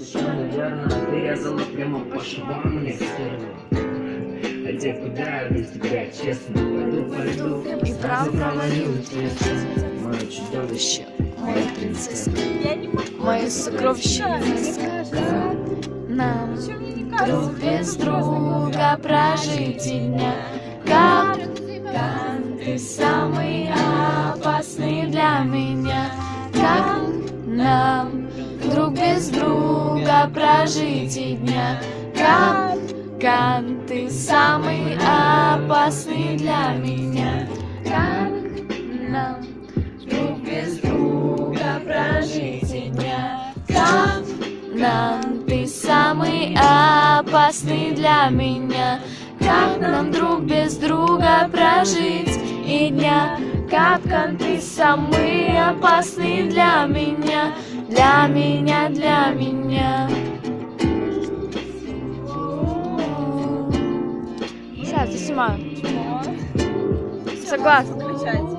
еще, наверное, ты резала прямо по швам мне стерла. Хотя куда я без тебя, честно, пойду, И сразу правда провалю тебя. Мое чудовище, моя принцесска, мое сокровище. Нам друг без друга прожить и дня. Как ты самый опасный для меня. Как нам друг без друга прожить и дня. Как ты самый опасный для меня. Как нам друг без друга прожить и дня. Как нам ты самый опасный для меня. Как нам друг без друга прожить и дня. Как ты самый опасный для меня. Для меня, для меня. Сейчас, ты снимаю. Согласна.